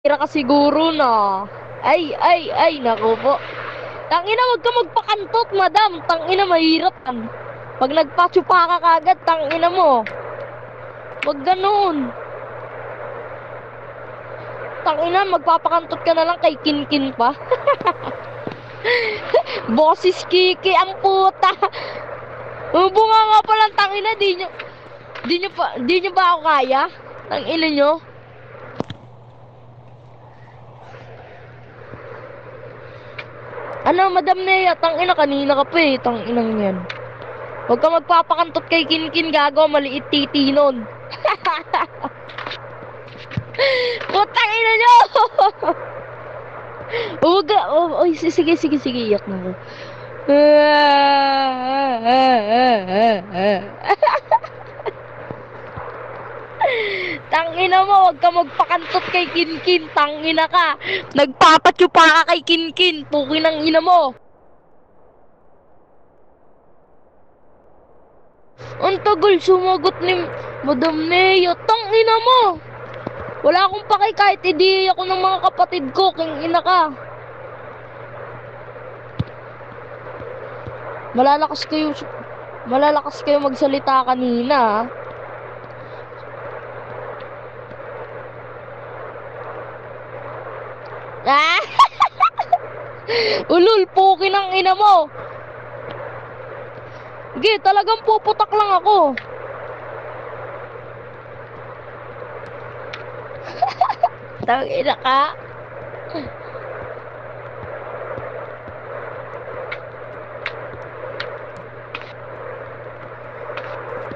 Tira ka siguro na. Ay, naku po. Tangina, wag ka magpakantot, madam. Tangina, mahirap yan. Pag nagpa-chupa ka kagad, tangina mo. Wag ganun. Tangina, magpapakantot ka na lang kay Kinkin pa. Boses Kiki, ang puta. Bunga nga palang tangina, di nyo ba ako kaya? Tangina nyo. Ano, Madam Nea, tangina kanina ka pa eh, tanginang yan. Huwag ka magpapakantot kay Kinkin, gago, maliit titi nun. Putang ina nyo! Huwag ka, sige, iyak na ako. Tangina mo, huwag ka magpakantot kay Kinkin, tangina ka. Nagpapatsupa ka kay Kinkin, pukin ang ina mo. Ang tagal sumagot ni Madam Nea, tangina mo. Wala akong pakay kahit hindi ako ng mga kapatid ko, king ina ka. Malalakas kayo magsalita kanina. Ah! Ulul, pukin ang ina mo. Sige, talagang puputak lang ako. Tangina ka.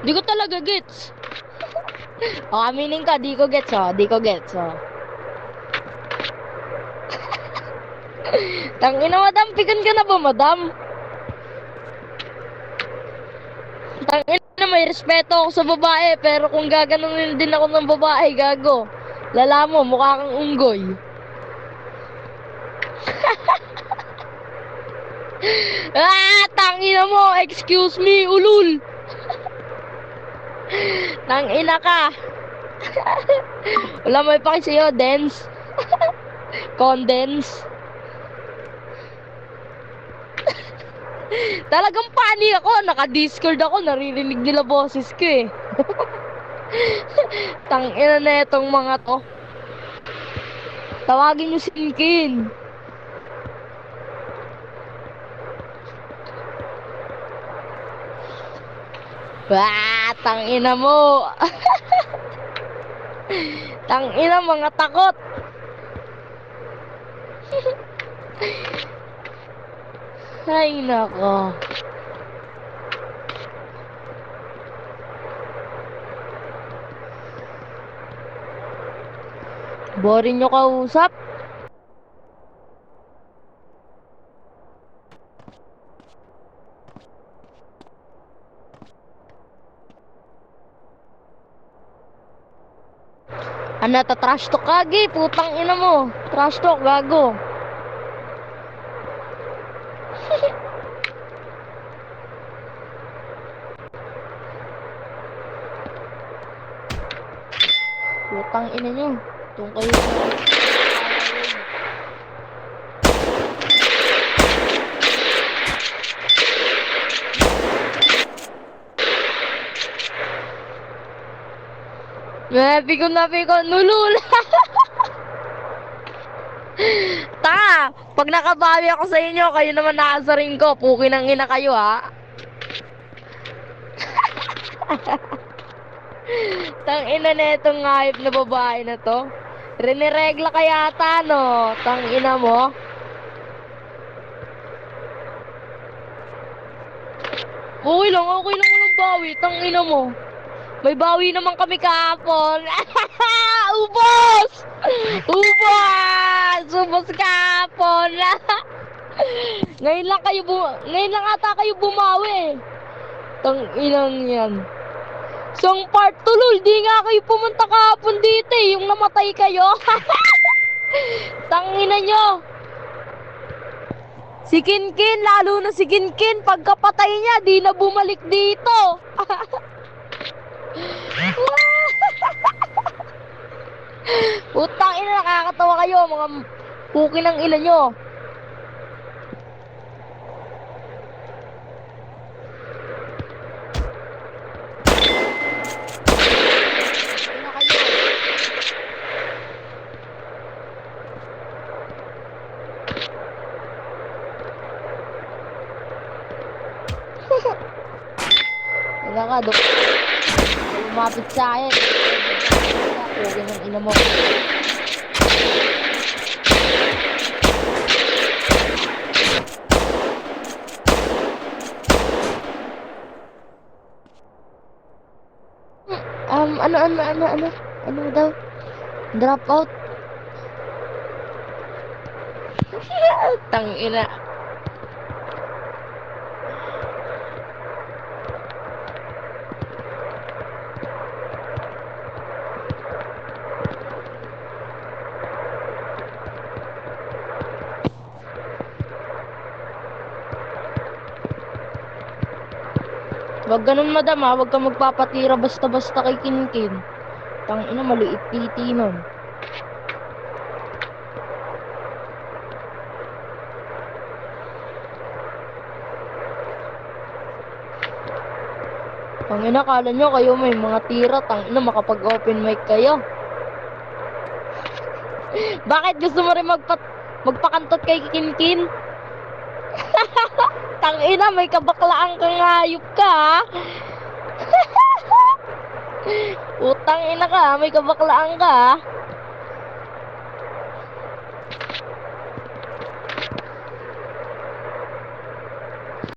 Di ko talaga gets. Aminin ka, di ko gets oh. Tangina, madam, pikan ka na ba, madam? Tangina, may respeto ako sa babae, pero kung gaganunin din ako ng babae, gago. Lala mo, mukha kang unggoy. Tangina mo, excuse me, ulul. Tangina ka. Wala may paki sa'yo, dense. Condense. Talagang panik ako, naka-discord ako, naririnig nila boses ko eh. Tangina na itong mga to. Tawagin nyo si Kinkin. Tangina mo. Tangina, mga takot. Ay, nako. Boring nyo kausap? Ano, trash talk kagi, putang ina mo. Trash talk, gago. Putang ina nyo. Itong kayo Pikon, nulul. Ta, pag nakabawi ako sa inyo, kayo naman naasarin ko. Pukin ang ina kayo, ha. Tang ina na itong hayop na babae na to. Riniregla ka yata, no? Tang ina mo. Okay lang walang bawi. Tang ina mo. May bawi naman kami kahapon. Ubos! Ubos kahapon. Ngayon lang ata kayo bumawi. Tang inang yan. Song part tulol, di nga kayo pumunta kahapon dito eh, yung namatay kayo. Tangina nyo. Si Kinkin, lalo na si Kinkin, pagkapatay niya, di na bumalik dito. Utang ina, nakakatawa kayo, mga puki ng ina nyo. Ina kayo. Ina ka, dok. Lumapit sa akin. Puki ng ina mo. Ano daw? Drop out? Tangina. Wag ganun madam ha, wag kang magpapatira basta-basta kay Kinkin. Tangina, maliit titi nun. Tangina, kala nyo kayo may mga tira, tangina makapag-open mic kayo. Bakit gusto mo rin magpakantot kay Kinkin? Tangina, may kabaklaan kang hayop ka ha. Utang ina ka, may kabaklaan ka ha.